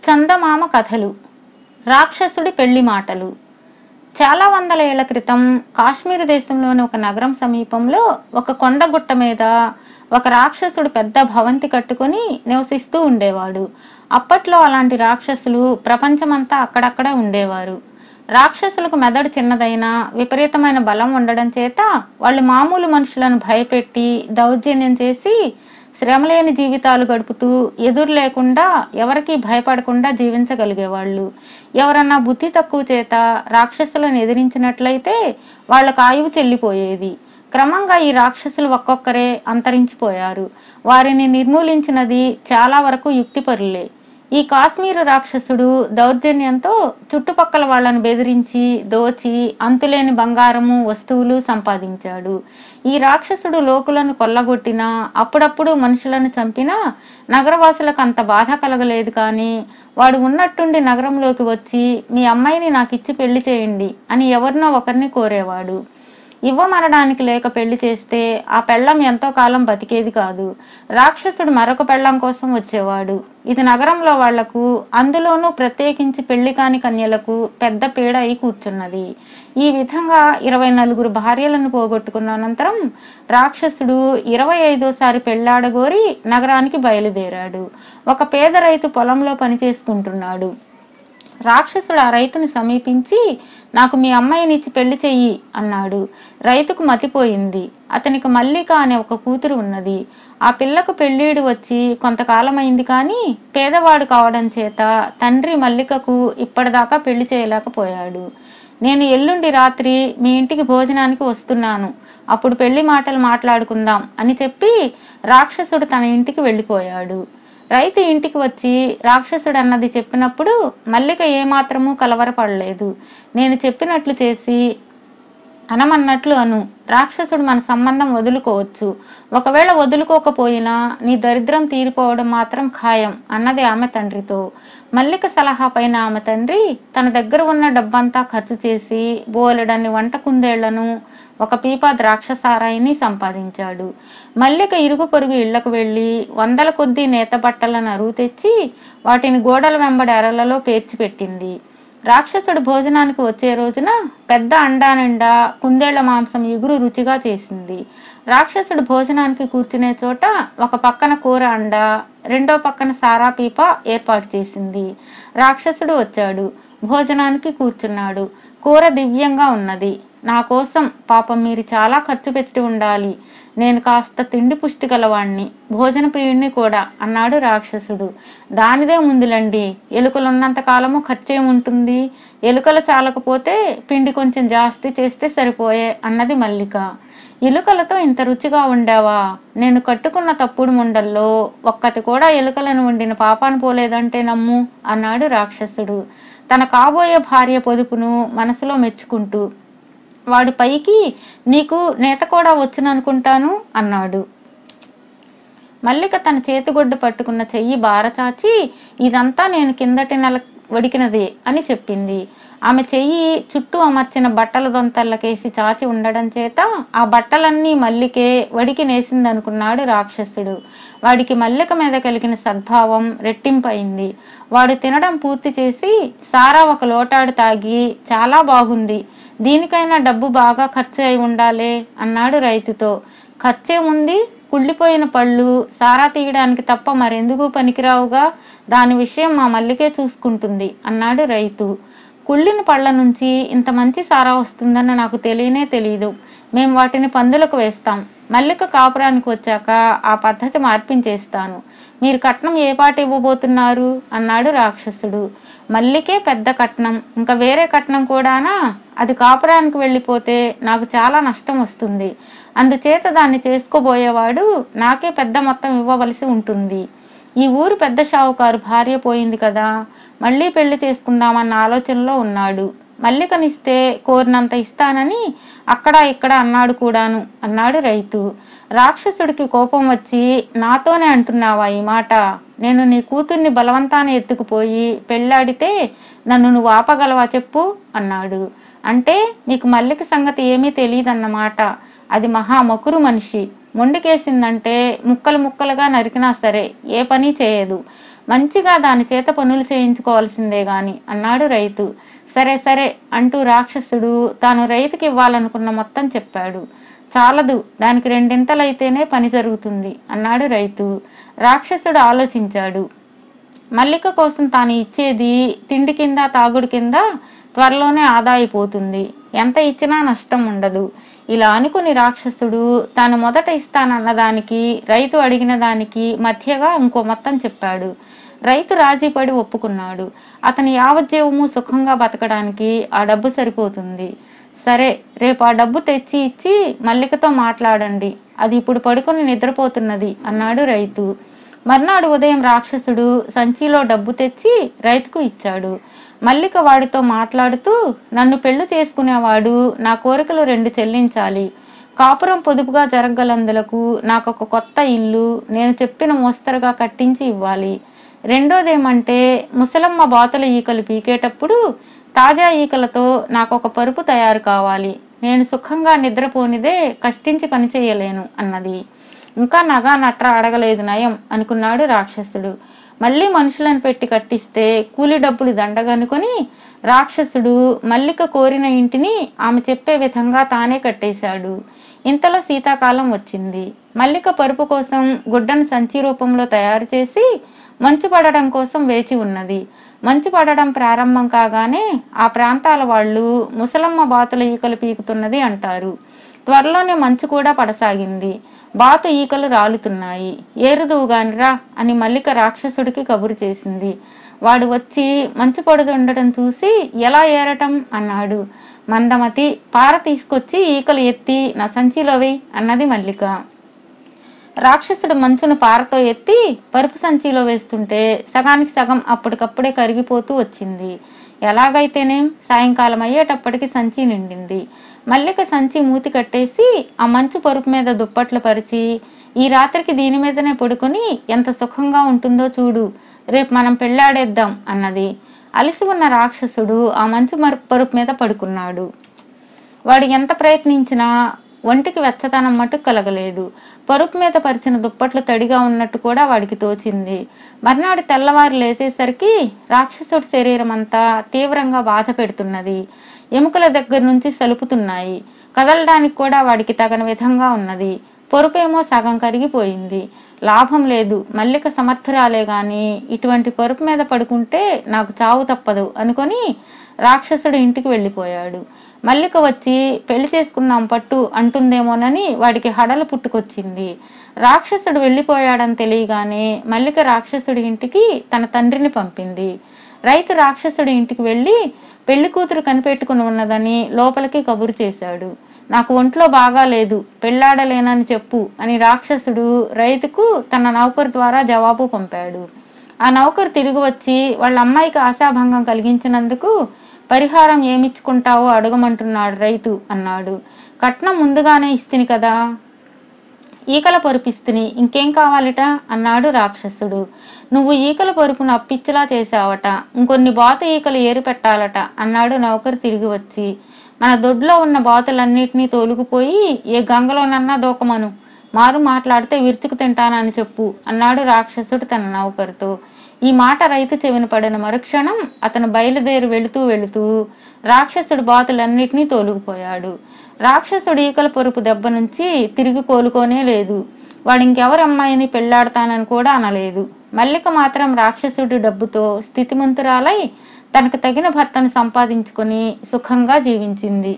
చందమామ కథలు, రాక్షసుడి పెళ్లి మాటలు. చాలా వందల ఏళ్ల క్రితం కాశ్మీర్ దేశంలోని ఒక నగరం సమీపంలో ఒక కొండగుట్ట మీద ఒక రాక్షసుడు పెద్ద భవంతి కట్టుకొని నివసిస్తూ ఉండేవాడు. అప్పట్లో అలాంటి రాక్షసులు ప్రపంచమంతా అక్కడక్కడ ఉండేవారు. రాక్షసులకు మెదడు చిన్నదైనా విపరీతమైన బలం ఉండడం చేత వాళ్ళు మామూలు మనుషులను భయపెట్టి దౌర్జన్యం చేసి శ్రమలేని జీవితాలు గడుపుతూ ఎదురు లేకుండా ఎవరికీ భయపడకుండా జీవించగలిగేవాళ్ళు. ఎవరన్నా బుద్ధి తక్కువ చేత రాక్షసులను ఎదిరించినట్లయితే వాళ్ళకు ఆయువు చెల్లిపోయేది. క్రమంగా ఈ రాక్షసులు ఒక్కొక్కరే అంతరించిపోయారు. వారిని నిర్మూలించినది చాలా వరకు యుక్తిపరులే. ఈ కాశ్మీరు రాక్షసుడు దౌర్జన్యంతో చుట్టుపక్కల వాళ్ళను బెదిరించి దోచి అంతులేని బంగారము వస్తువులు సంపాదించాడు. ఈ రాక్షసుడు లోకులను కొల్లగొట్టినా అప్పుడప్పుడు మనుషులను చంపినా నగరవాసులకు అంత బాధ కలగలేదు. కానీ వాడు ఉన్నట్టుండి నగరంలోకి వచ్చి మీ అమ్మాయిని నాకు ఇచ్చి పెళ్లి చేయండి అని ఎవరినో ఒకరిని కోరేవాడు. ఇవ్వమనడానికి లేక పెళ్లి చేస్తే ఆ పెళ్ళం ఎంతో కాలం బతికేది కాదు. రాక్షసుడు మరొక పెళ్ళం కోసం వచ్చేవాడు. ఇది నగరంలో వాళ్లకు, అందులోనూ ప్రత్యేకించి పెళ్లి కాని కన్యలకు పెద్ద పీడ అయి కూర్చున్నది. ఈ విధంగా 24 భార్యలను పోగొట్టుకున్న అనంతరం రాక్షసుడు 25వ పెళ్లాడగోరి నగరానికి బయలుదేరాడు. ఒక పేద రైతు పొలంలో పనిచేసుకుంటున్నాడు. రాక్షసుడు ఆ రైతుని సమీపించి నాకు మీ అమ్మాయిని ఇచ్చి పెళ్లి చెయ్యి అన్నాడు. రైతుకు మతిపోయింది. అతనికి మల్లిక అనే ఒక కూతురు ఉన్నది. ఆ పిల్లకు పెళ్ళీడు వచ్చి కొంతకాలం అయింది. కానీ పేదవాడు కావడం చేత తండ్రి మల్లికకు ఇప్పటిదాకా పెళ్లి చేయలేకపోయాడు. నేను ఎల్లుండి రాత్రి మీ ఇంటికి భోజనానికి వస్తున్నాను, అప్పుడు పెళ్లి మాటలు మాట్లాడుకుందాం అని చెప్పి రాక్షసుడు తన ఇంటికి వెళ్ళిపోయాడు. రైతు ఇంటికి వచ్చి రాక్షసుడు అన్నది చెప్పినప్పుడు మల్లిక ఏమాత్రమూ కలవరపడలేదు. నేను చెప్పినట్లు చేసి అనమన్నట్లు అను, రాక్షసుడు మన సంబంధం వదులుకోవచ్చు. ఒకవేళ వదులుకోకపోయినా నీ దరిద్రం తీరిపోవడం మాత్రం ఖాయం అన్నది ఆమె తండ్రితో. మల్లిక సలహా పైన ఆమె తండ్రి తన దగ్గర ఉన్న డబ్బంతా ఖర్చు చేసి బోలెడన్ని వంట కుందేళ్లను, ఒక పీపా ద్రాక్షసారాయిని సంపాదించాడు. మల్లిక ఇరుగు పొరుగు ఇళ్లకు వెళ్ళి వందల కొద్దీ నేత బట్టలను అరువు తెచ్చి వాటిని గోడల వెంబడి అరలలో పేర్చిపెట్టింది. రాక్షసుడు భోజనానికి వచ్చే రోజున పెద్ద అండా నిండా కుందేళ్ల మాంసం ఎగురు రుచిగా చేసింది. రాక్షసుడు భోజనానికి కూర్చునే చోట ఒక పక్కన కూర అండ, రెండో పక్కన సారా పీప ఏర్పాటు చేసింది. రాక్షసుడు వచ్చాడు, భోజనానికి కూర్చున్నాడు. కూర దివ్యంగా ఉన్నది. నా కోసం పాపం మీరు చాలా ఖర్చు పెట్టి ఉండాలి, నేను కాస్త తిండి పుష్టి గలవాణ్ణి, భోజన ప్రియుణ్ణి కూడా అన్నాడు రాక్షసుడు. దానిదే ముందులండి, ఎలుకలున్నంత కాలము ఖర్చేముంటుంది, ఎలుకలు చాలకపోతే పిండి కొంచెం జాస్తి చేస్తే సరిపోయే అన్నది మల్లిక. ఎలుకలతో ఇంత రుచిగా ఉండావా? నేను కట్టుకున్న తప్పుడు ముండల్లో ఒక్కటి కూడా ఎలుకలను వండిన పాపాను పోలేదంటే నమ్ము అన్నాడు రాక్షసుడు తన కాబోయే భార్య పొదుపును మనసులో మెచ్చుకుంటూ. వాడు పైకి నీకు నేత కూడా వచ్చుననుకుంటాను అన్నాడు. మల్లిక తన చేతిగొడ్డు పట్టుకున్న చెయ్యి బారచాచి ఇదంతా నేను కిందటి నెల వడికినదే అని చెప్పింది. ఆమె చెయ్యి చుట్టూ అమర్చిన బట్టల దొంతర్లకేసి చాచి ఉండడం చేత ఆ బట్టలన్నీ మల్లికే వడికి నేసిందనుకున్నాడు రాక్షసుడు. వాడికి మల్లిక మీద కలిగిన సద్భావం రెట్టింపయింది. వాడు తినడం పూర్తి చేసి సారా ఒక లోటాడు తాగి చాలా బాగుంది, దీనికైనా డబ్బు బాగా ఖర్చు అయి ఉండాలే అన్నాడు రైతుతో. ఖర్చేముంది, కుళ్ళిపోయిన పళ్ళు సారా తీయడానికి తప్ప మరెందుకు పనికిరావుగా, దాని విషయం మా మల్లికే చూసుకుంటుంది అన్నాడు రైతు. కుళ్ళిన పళ్ళ నుంచి ఇంత మంచి సారా వస్తుందన్న నాకు తెలియనే తెలీదు, మేము వాటిని పందులకు వేస్తాం, మల్లిక కాపురానికి వచ్చాక ఆ పద్ధతి మార్పించేస్తాను, మీరు కట్నం ఏ పాట ఇవ్వబోతున్నారు అన్నాడు రాక్షసుడు. మల్లికే పెద్ద కట్నం, ఇంకా వేరే కట్నం కూడానా? అది కాపురానికి వెళ్ళిపోతే నాకు చాలా నష్టం వస్తుంది, అందుచేత దాన్ని చేసుకోబోయేవాడు నాకే పెద్ద మొత్తం ఇవ్వవలసి ఉంటుంది. ఈ ఊరు పెద్ద షావుకారు భార్య పోయింది కదా, మళ్ళీ పెళ్లి చేసుకుందామన్న ఆలోచనలో ఉన్నాడు. మల్లికనిస్తే కోరినంత ఇస్తానని అక్కడ ఇక్కడ అన్నాడు కూడాను అన్నాడు రైతు. రాక్షసుడికి కోపం వచ్చి నాతోనే అంటున్నావా ఈ మాట? నేను నీ కూతుర్ని బలవంతాన ఎత్తుకుపోయి పెళ్ళాడితే నన్ను నువ్వు ఆపగలవా చెప్పు అన్నాడు. అంటే మీకు మల్లిక సంగతి ఏమీ తెలియదన్నమాట. అది మహా మకురు మనిషి, మొండికేసిందంటే ముక్కలు ముక్కలుగా నరికినా సరే ఏ పని చేయదు. మంచిగా దాని చేత పనులు చేయించుకోవాల్సిందే గాని అన్నాడు రైతు. సరే సరే అంటూ రాక్షసుడు తాను రైతుకి ఇవ్వాలనుకున్న మొత్తం చెప్పాడు. చాలదు, దానికి రెండింతలైతేనే పని జరుగుతుంది అన్నాడు రైతు. రాక్షసుడు ఆలోచించాడు. మల్లిక కోసం తాను ఇచ్చేది తిండి కింద తాగుడు కింద త్వరలోనే ఆదా అయిపోతుంది, ఎంత ఇచ్చినా నష్టం ఉండదు. ఇలా అనుకుని రాక్షసుడు తాను మొదట ఇస్తానన్నదానికి రైతు అడిగిన దానికి మధ్యగా ఇంకో మొత్తం చెప్పాడు. రైతు రాజీపడి ఒప్పుకున్నాడు. అతని యావజ్జీవము సుఖంగా బతకడానికి ఆ డబ్బు సరిపోతుంది. సరే, రేపు ఆ డబ్బు తెచ్చి ఇచ్చి మల్లికతో మాట్లాడండి, అది ఇప్పుడు పడుకొని నిద్రపోతున్నది అన్నాడు రైతు. మర్నాడు ఉదయం రాక్షసుడు సంచిలో డబ్బు తెచ్చి రైతుకు ఇచ్చాడు. మల్లిక వాడితో మాట్లాడుతూ, నన్ను పెళ్లి చేసుకునేవాడు నా కోరికలు 2 చెల్లించాలి. కాపురం పొదుపుగా జరగగలందులకు నాకొక కొత్త ఇల్లు నేను చెప్పిన మోస్తరుగా కట్టించి ఇవ్వాలి. రెండోదేమంటే ముసలమ్మ బాతుల ఈకలు పీకేటప్పుడు తాజా ఈకలతో నాకొక పరుపు తయారు కావాలి. నేను సుఖంగా నిద్రపోనిదే కష్టించి పని చేయలేను అన్నది. ఇంకా నగా నట్ర అడగలేదు నయం అనుకున్నాడు రాక్షసుడు. మళ్ళీ మనుషులను పెట్టి కట్టిస్తే కూలి డబ్బులు దండగనుకొని రాక్షసుడు మల్లిక కోరిన ఇంటిని ఆమె చెప్పే విధంగా తానే కట్టేశాడు. ఇంతలో శీతాకాలం వచ్చింది. మల్లిక పరుపు కోసం గుడ్డను సంచి రూపంలో తయారు చేసి మంచు పడడం కోసం వేచి ఉన్నది. మంచు పడడం ప్రారంభం కాగానే ఆ ప్రాంతాల వాళ్ళు ముసలమ్మ బాతుల ఈకలు పీకుతున్నది అంటారు. త్వరలోనే మంచు కూడా పడసాగింది. బాతు ఈకలు రాలుతున్నాయి. ఏరుదువుగానిరా అని మల్లిక రాక్షసుడికి కబురు చేసింది. వాడు వచ్చి మంచు పడుతుండటం చూసి ఎలా ఏరటం అన్నాడు. మందమతి, పార తీసుకొచ్చి ఈకలు ఎత్తి నా సంచిలో వేయి అన్నది మల్లిక. రాక్షసుడు మంచును పారతో ఎత్తి పరుపు సంచిలో వేస్తుంటే సగానికి సగం అప్పటికప్పుడే కరిగిపోతూ వచ్చింది. ఎలాగైతేనేం సాయంకాలం అయ్యేటప్పటికి సంచి నిండింది. మల్లిక సంచి మూతి కట్టేసి ఆ మంచు పరుపు మీద దుప్పట్లు పరిచి, ఈ రాత్రికి దీని మీదనే పడుకొని ఎంత సుఖంగా ఉంటుందో చూడు, రేపు మనం పెళ్ళాడేద్దాం అన్నది. అలిసి ఉన్న రాక్షసుడు ఆ మంచు పరుపు మీద పడుకున్నాడు. వాడు ఎంత ప్రయత్నించినా ఒంటికి వెచ్చతనం మటుకు కలగలేదు. పరుపు మీద పరిచిన దుప్పట్లు తడిగా ఉన్నట్టు కూడా వాడికి తోచింది. మర్నాడు తెల్లవారు లేచేసరికి రాక్షసుడి శరీరం అంతా తీవ్రంగా బాధ పెడుతున్నది. ఎముకల దగ్గర నుంచి సలుపుతున్నాయి. కదలడానికి కూడా వాడికి తగని విధంగా ఉన్నది. పరుపేమో సగం కరిగిపోయింది. లాభం లేదు, మల్లిక సమర్థురాలే గాని ఇటువంటి పరుపు మీద పడుకుంటే నాకు చావు తప్పదు అనుకొని రాక్షసుడు ఇంటికి వెళ్ళిపోయాడు. మల్లిక వచ్చి పెళ్లి చేసుకుందాం పట్టు అంటుందేమోనని వాడికి హడలు పుట్టుకొచ్చింది. రాక్షసుడు వెళ్ళిపోయాడని తెలియగానే మల్లిక రాక్షసుడి ఇంటికి తన తండ్రిని పంపింది. రైతు రాక్షసుడి ఇంటికి వెళ్ళి పెళ్లి కూతురు కనిపెట్టుకుని ఉన్నదని లోపలికి కబురు చేశాడు. నాకు ఒంట్లో బాగా లేదు, పెళ్లాడలేనని చెప్పు అని రాక్షసుడు రైతుకు తన నౌకరు ద్వారా జవాబు పంపాడు. ఆ నౌకరు తిరిగి వచ్చి వాళ్ళ అమ్మాయికి ఆశాభంగం కలిగించినందుకు పరిహారం ఏమిచ్చుకుంటావో అడగమంటున్నాడు రైతు అన్నాడు. కట్నం ముందుగానే ఇస్తిని కదా, ఈకల పరుపిస్తుని, ఇంకేం కావాలిట అన్నాడు రాక్షసుడు. నువ్వు ఈకల పరుపును అప్పిచ్చులా చేశావట, ఇంకొన్ని బాతు ఈకలు ఏరు పెట్టాలట అన్నాడు నౌకరు తిరిగి వచ్చి. మన దొడ్లో ఉన్న బాతులన్నిటినీ తోలుకుపోయి ఏ గంగలోనన్నా దూకమను, మారు మాట్లాడితే విరుచుకు తింటానని చెప్పు అన్నాడు రాక్షసుడు తన నౌకరుతో. ఈ మాట రైతు చెవిన పడిన మరుక్షణం అతను బయలుదేరి వెళుతూ రాక్షసుడు బాతులన్నిటినీ తోలుకుపోయాడు. రాక్షసుడు ఈకల పరుపు దెబ్బ నుంచి తిరిగి కోలుకోనే లేదు. వాడు ఇంకెవరి అమ్మాయిని పెళ్లాడతానని కూడా అనలేదు. మల్లిక మాత్రం రాక్షసుడి డబ్బుతో స్థితిమంతురాలై తనకు తగిన భర్తను సంపాదించుకొని సుఖంగా జీవించింది.